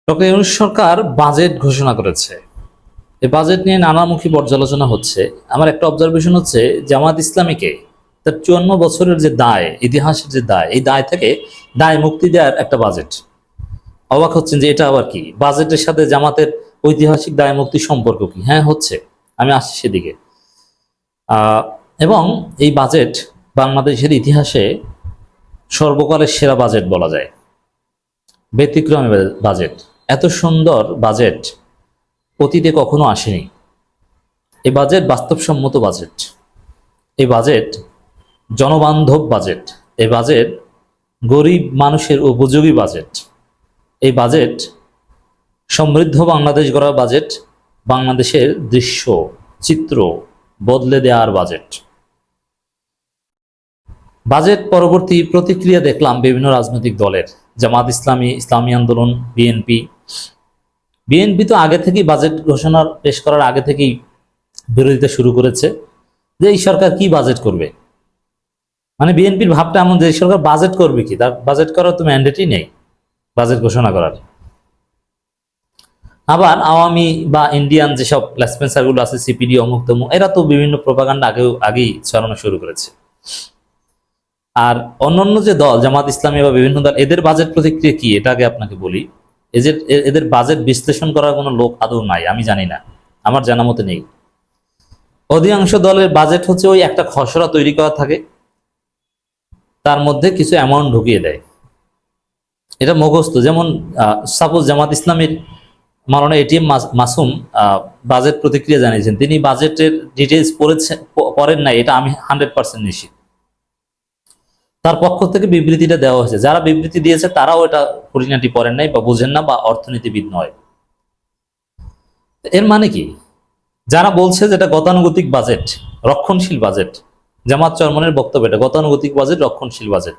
Doctor Yunus সরকার budget ঘোষণা করেছে। এই বাজেট নিয়ে নানামুখী পর্যালোচনা হচ্ছে। আমার একটা অবজারভেশন হচ্ছে, জামাত ইসলামীকে তার 54 বছরের যে দায়, ইতিহাসের যে দায়, এই দায় থেকে দায় মুক্তি দেওয়ার একটা বাজেট। অবাক হচ্ছেন যে এটা আবার কি, বাজেটের সাথে জামাতের ঐতিহাসিক দায় মুক্তির সম্পর্ক কি? হ্যাঁ হচ্ছে, আমি আসছি সেদিকে। এবং এই বাজেট বাংলাদেশের ইতিহাসে সর্বকালের সেরা বাজেট বলা যায়, ব্যতিক্রমী বাজেট। এত সুন্দর বাজেট অতীতে কখনো আসেনি। এই বাজেট বাস্তবসম্মত বাজেট, এই বাজেট জনবান্ধব বাজেট, এই বাজেট গরিব মানুষের উপযোগী বাজেট, এই বাজেট সমৃদ্ধ বাংলাদেশ গড়ার বাজেট, বাংলাদেশের দৃশ্য চিত্র বদলে দেওয়ার বাজেট। বাজেট পরবর্তী প্রতিক্রিয়া দেখলাম বিভিন্ন রাজনৈতিক দলের, জামাত ইসলামী, ইসলামী আন্দোলন, বিএনপি তো আগে থেকেই বাজেট ঘোষণা পেশ করার আগে থেকেই বিরোধিতা শুরু করেছে যে এই সরকার কি বাজেট করবে। মানে বিএনপির ভাবটা এমন যে এই সরকার বাজেট করবে কি, তার বাজেট করার তো ম্যান্ডেটই নেই বাজেট ঘোষণা করার। আবার আওয়ামী বা ইন্ডিয়ান যেসব লেসপেন্সার গুলো আছে, সিপিডি, অমুক তমুক, এরা তো বিভিন্ন প্রোপাগান্ডা আগেই ছড়ানো শুরু করেছে। আর অন্যান্য যে দল, জামাত ইসলামী বা বিভিন্ন দল, এদের বাজেট প্রতিক্রিয়া কি এটা আগে আপনাকে বলি। এদের বাজেট বিশ্লেষণ করার কোনো লোক আদৌ নাই, আমি জানি না, আমার জানা মতে নেই। অধিকাংশ দলের বাজেট হচ্ছে ওই একটা খসড়া তৈরি করা থাকে, তার মধ্যে কিছু অ্যামাউন্ট ঢুকিয়ে দেয়, এটা মুখস্থ। যেমন সাপোজ জামাত ইসলামীর মাওলানা এটিএম মাসুম বাজেট প্রতিক্রিয়া জানিয়েছেন, তিনি বাজেটের ডিটেইলস পড়েন নাই, এটা আমি 100% নিশ্চিত। তার পক্ষ থেকে বিবৃতিটা দেওয়া হয়েছে, যারা বিবৃতি দিয়েছে তারাও এটা খুঁটিনাটি পড়েন নাই বা বোঝেন না বা অর্থনীতিবিদ নয়। এর মানে কি, যারা বলছে যে এটা গতানুগতিক বাজেট, রক্ষণশীল বাজেট, জামাত চরমনের বক্তব্য এটা গতানুগতিক বাজেট, রক্ষণশীল বাজেট,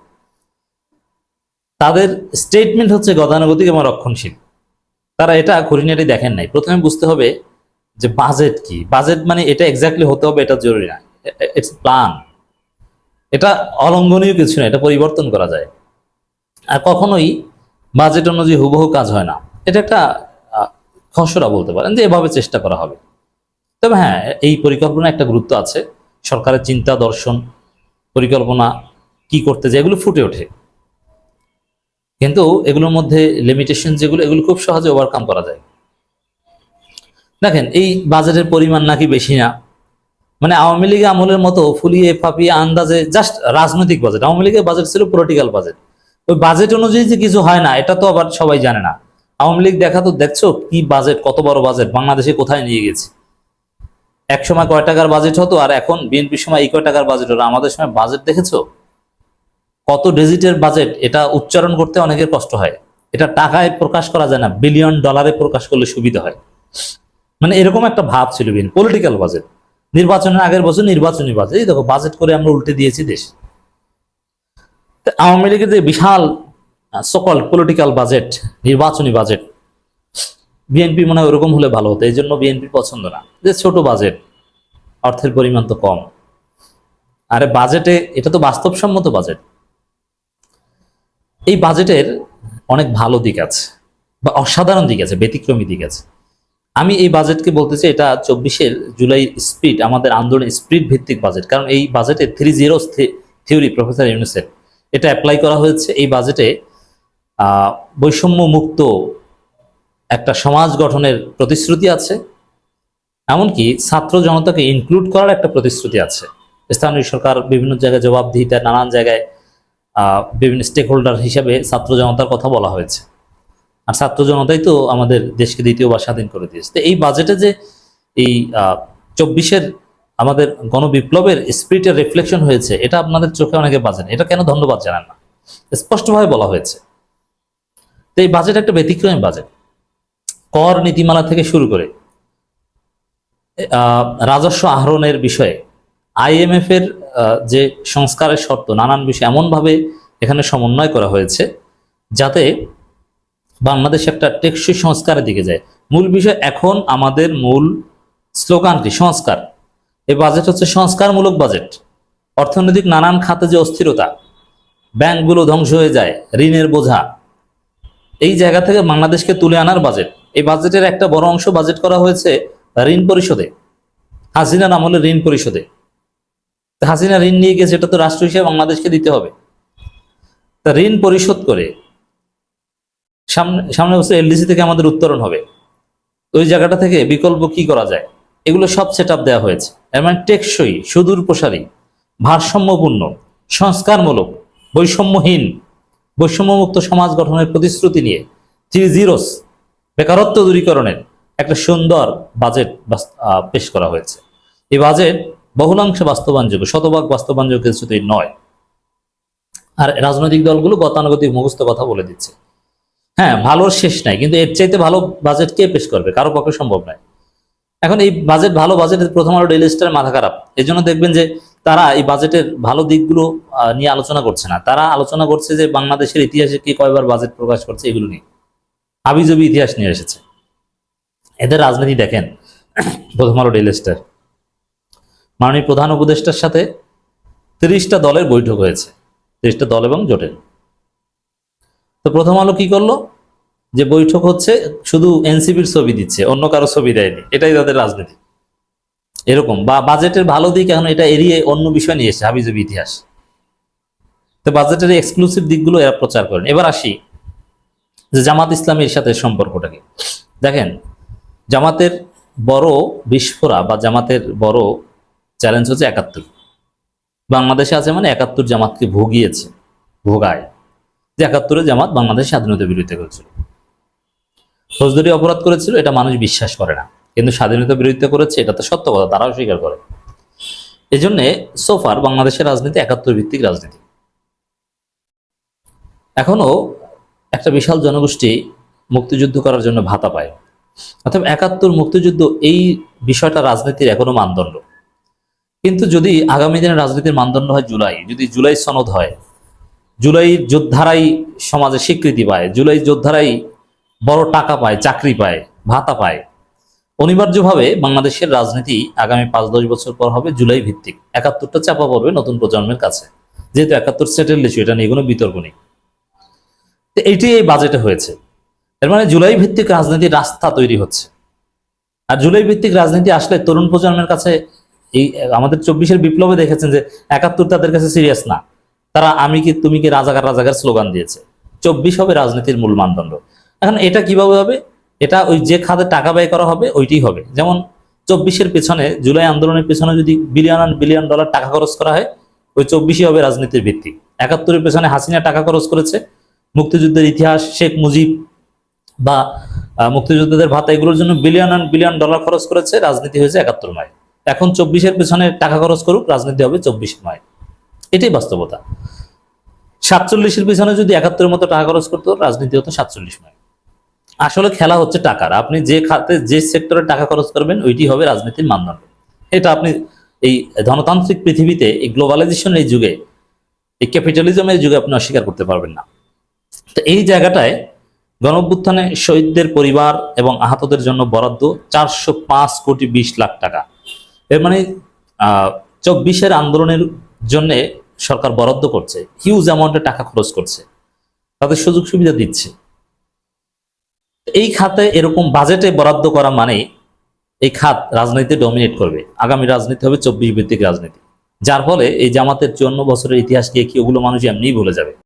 তাদের স্টেটমেন্ট হচ্ছে গতানুগতিক এবং রক্ষণশীল। তারা এটা খুঁটিনাটি দেখেন নাই। প্রথমে বুঝতে হবে যে বাজেট কি, বাজেট মানে এটা এক্স্যাক্টলি হতে হবে এটা জরুরি না, ইটস প্ল্যান। এটা অলঙ্ঘনীয় কিছু না, এটা পরিবর্তন করা যায়। আর কখনোই বাজেট অনুযায়ী হুবহু কাজ হয় না। এটা একটা খসড়া বলতে পারেন যে এভাবে চেষ্টা করা হবে। তবে হ্যাঁ, এই পরিকল্পনা একটা গুরুত্ব আছে, সরকারের চিন্তা দর্শন, পরিকল্পনা কি করতে যায় এগুলো ফুটে ওঠে, কিন্তু এগুলোর মধ্যে লিমিটেশন যেগুলো, এগুলো খুব সহজে ওভারকাম করা যায়। দেখেন, এই বাজেটের পরিমাণ নাকি বেশি না, মানে আওয়ামী লীগ আমলের মতো ফুলিয়ে ফাঁপিয়ে আন্দাজে জাস্ট রাজনৈতিক বাজেট। আওয়ামী লীগের বাজেট ছিল পলিটিক্যাল বাজেট, ওই বাজেট অনুযায়ী যে কিছু হয় না এটা তো আবার সবাই জানে না। আওয়ামী লীগ দেখা তো দেখছো কি বাজেট, কত বড় বাজেট, বাংলাদেশে কোথায় নিয়ে গেছে। এক সময় কয় টাকার বাজেট হতো আর এখন বিএনপির সময় এই কয় টাকার বাজেট হলো। আমাদের সময় বাজেট দেখেছো কত ডিজিটের বাজেট, এটা উচ্চারণ করতে অনেকের কষ্ট হয়, এটা টাকায় প্রকাশ করা যায় না, বিলিয়ন ডলারে প্রকাশ করলে সুবিধা হয়। মানে এরকম একটা ভাব ছিল বিএনপি, পলিটিক্যাল বাজেট। নির্বাচনের আগের বছর নির্বাচনী বাজেট, এই দেখো বাজেট করে আমরা উল্টে দিয়েছি দেশ। আওয়ামী লীগের যে বিশাল সকল পলিটিক্যাল বাজেট, নির্বাচনী বাজেট, বিএনপি মনে হয় ওরকম হলে ভালো হতো। এই জন্য বিএনপি পছন্দ না, যে ছোট বাজেট, অর্থের পরিমাণ তো কম। আরে বাজেটে এটা তো বাস্তবসম্মত বাজেট। এই বাজেটের অনেক ভালো দিক আছে বা অসাধারণ দিক আছে, ব্যতিক্রমী দিক আছে। আমি এই বাজেটকে বলতে চাই এটা 24 জুলাই স্পিরিট, আমাদের আন্দোলনের স্পিরিট ভিত্তিক বাজেট। কারণ এই বাজেটে 3 জিরোস থিওরি প্রফেসর ইউনূসের, এটা অ্যাপ্লাই করা হয়েছে। এই বাজেটে বৈষম্য মুক্ত একটা সমাজ গঠনের প্রতিশ্রুতি আছে, এমনকি ছাত্র জনতাকে ইনক্লুড করার একটা প্রতিশ্রুতি আছে। স্থানীয় সরকার বিভিন্ন জায়গায় জবাবদিহিতা, নানান জায়গায় বিভিন্ন স্টেক হোল্ডার হিসাবে ছাত্র জনতার কথা বলা হয়েছে। আর ছাত্র জনতাই তো আমাদের দেশকে দ্বিতীয়বার স্বাধীন করে দিয়েছে। তো এই বাজেটে যে এই 24 আমাদের গণবিপ্লবের স্পিরিটের রিফ্লেকশন হয়েছে, এটা আপনাদের চোখে অনেকে বাজেন, এটা কেন ধন্যবাদ জানান না, স্পষ্টভাবে বলা হয়েছে। তো এই বাজেট একটা ব্যতিক্রমী বাজেট। কর নীতিমালা থেকে শুরু করে রাজস্ব আহরণের বিষয়ে, আইএমএফ এর যে সংস্কারের শর্ত, নানান বিষয় এমনভাবে এখানে সমন্বয় করা হয়েছে যাতে বাংলাদেশ একটা টেকসই সংস্কারের দিকে যায়। মূল বিষয় এখন আমাদের মূল স্লোগানটি সংস্কার। এই বাজেট হচ্ছে সংস্কারমূলক বাজেট। অর্থনৈতিক নানান খাতে যে অস্থিরতা, ব্যাংকগুলো ধ্বংস হয়ে যায়, ঋণের বোঝা, এই জায়গা থেকে বাংলাদেশকে তুলে আনার বাজেট। এই বাজেটের একটা বড় অংশ বাজেট করা হয়েছে ঋণ পরিশোধে, হাসিনার আমলে ঋণ পরিশোধে। হাসিনা ঋণ নিয়ে গেছে, এটা তো রাষ্ট্র হিসেবে বাংলাদেশকে দিতে হবে। তা ঋণ পরিশোধ করে সামনে বছর এলডিসি থেকে আমাদের উত্তরণ হবে। ওই জায়গাটা থেকে বিকল্প কি করা যায়, এগুলো সব সেট আপ দেওয়া হয়েছে। এর মানে টেকসই, সুদূর প্রসারী, ভারসাম্যপূর্ণ, সংস্কারমূলক, বৈষম্যহীন, বৈষম্যমুক্ত সমাজ গঠনের প্রতিশ্রুতি নিয়ে 3 জিরোস, বেকারত্ব দূরীকরণের একটা সুন্দর বাজেট পেশ করা হয়েছে। এই বাজেট বহুলাংশে বাস্তবায়নযোগ্য, শতভাগ বাস্তবায়নযোগ্য কিছুতেই নয়। আর রাজনৈতিক দলগুলো গতানুগতিক মুখস্থ কথা বলে দিচ্ছে। হ্যাঁ, ভালোর শেষ নাই, কিন্তু এর চাইতে ভালো বাজেট কে পেশ করবে? কারো পক্ষে সম্ভব নয়। এখন এই বাজেট, ভালো বাজেট, প্রথম আলো ডেইলি স্টারের মাথা খারাপ। এই জন্য দেখবেন যে তারা এই বাজেটের ভালো দিকগুলো নিয়ে আলোচনা করছে না। তারা আলোচনা করছে যে বাংলাদেশের ইতিহাসে কে কয়বার বাজেট প্রকাশ করছে, এগুলো নিয়ে হাবিজাবি ইতিহাস নিয়ে এসেছে। এদের রাজনীতি দেখেন। প্রথম আলো ডেইলি স্টার, মাননীয় প্রধান উপদেষ্টার সাথে 30টা দলের বৈঠক হয়েছে, 30টা দল এবং জোটের। তো প্রথম আলো কি করলো, যে বৈঠক হচ্ছে শুধু এনসিপির ছবি দিচ্ছে, অন্য কারো ছবি দেয়নি। এটাই তাদের রাজনীতি। এরকম বা বাজেটের ভালো দিক এখন এটা এড়িয়ে অন্য বিষয় নিয়ে এসেছে, হাবিজাবি ইতিহাস। তো বাজেটের এক্সক্লুসিভ দিকগুলো এরা প্রচার করেন। এবার আসি যে জামাত ইসলামের সাথে সম্পর্কটাকে দেখেন। জামাতের বড় বিস্ফোরা বা জামাতের বড় চ্যালেঞ্জ হচ্ছে 71। বাংলাদেশে আছে মানে 71 জামাতকে ভুগিয়েছে, ভোগায়। যে 71-এ জামাত বাংলাদেশের স্বাধীনতার বিরুদ্ধে করেছিল, ফৌজদারি অপরাধ করেছিল, এটা মানুষ বিশ্বাস করে না। কিন্তু স্বাধীনতা বিরোধিতা করেছে, এটা তো সত্য কথা, তারাও স্বীকার করে। এই জন্যে সোফার বাংলাদেশের রাজনীতি 71 ভিত্তিক রাজনীতি। এখনো একটা বিশাল জনগোষ্ঠী মুক্তিযুদ্ধ করার জন্য ভাতা পায়, অর্থাৎ 71 মুক্তিযুদ্ধ, এই বিষয়টা রাজনীতির এখনো মানদণ্ড। কিন্তু যদি আগামী দিনের রাজনীতির মানদণ্ড হয় জুলাই, যদি জুলাই সনদ হয়, জুলাই যোদ্ধারাই সমাজে স্বীকৃতি পায়, জুলাই যোদ্ধারাই বড় টাকা পায়, চাকরি পায়, ভাতা পায়, অনিবার্যভাবে বাংলাদেশের রাজনীতি আগামী 5-10 বছর পর হবে জুলাই ভিত্তিক। 71টা চাপা পড়বে নতুন প্রজন্মের কাছে, যেহেতু 71 সেটেল ইস্যু, এটা নিয়ে কোনো বিতর্ক নেই। তো এটি এই বাজেটে হয়েছে। এর মানে জুলাই ভিত্তিক রাজনীতির রাস্তা তৈরি হচ্ছে। আর জুলাই ভিত্তিক রাজনীতি আসলে তরুণ প্রজন্মের কাছে, এই আমাদের 24-এর বিপ্লবে দেখেছেন যে 71 তাদের কাছে সিরিয়াস না। তারা আমি কি তুমি কি, রাজাকার রাজাকার স্লোগান দিয়েছে। 24 হবে রাজনীতির মূল মানদণ্ড। এখন এটা কিভাবে হবে? এটা ওই যে খাতে টাকা ব্যয় করা হবে ওইটাই হবে। যেমন 24-এর পেছনে, জুলাই আন্দোলনের পেছনে যদি বিলিয়ন ডলার টাকা খরচ করা হয়, ওই 24-ই হবে রাজনীতির ভিত্তি। 71-এর পেছনে হাসিনা টাকা খরচ করেছে, মুক্তিযুদ্ধের ইতিহাস, শেখ মুজিব বা মুক্তিযোদ্ধাদের ভাতা, এগুলোর জন্য বিলিয়ন ডলার খরচ করেছে, রাজনীতি হয়েছে 71 নয়। এখন 24-এর পেছনে টাকা খরচ করুক, রাজনীতি হবে 24 নয়। এটাই বাস্তবতা। 47-এর পেছনে যদি 71-এর মতো টাকা খরচ করতো, রাজনীতি হতো 47 নয়। আসলে খেলা হচ্ছে টাকার। আপনি যে খাতে, যে সেক্টরে টাকা খরচ করবেন, ওইটি হবে রাজনীতির মানদণ্ড। এটা আপনি এই ধনতান্ত্রিক পৃথিবীতে, এই গ্লোবালাইজেশনের এই যুগে, এই ক্যাপিটালিজমের যুগে আপনি অস্বীকার করতে পারবেন না। তো এই জায়গাটায় গণঅভ্যুত্থানে শহীদদের পরিবার এবং আহতদের জন্য বরাদ্দ 405 কোটি 20 লাখ টাকা। এর মানে 24-এর আন্দোলনের জন্য সরকার বরাদ্দ করছে, হিউজ অ্যামাউন্টে টাকা খরচ করছে, তাদের সুযোগ সুবিধা দিচ্ছে। এই খাতে এরকম বাজেটে বরাদ্দ করা মানে এই খাত রাজনীতিতে ডমিনেট করবে। আগামী রাজনীতি হবে 24 ভিত্তিক রাজনীতি, যার ফলে এই জামাতের 54 বছরের ইতিহাস নিয়ে কি, ওগুলো মানুষ এমনিই ভুলে যাবে।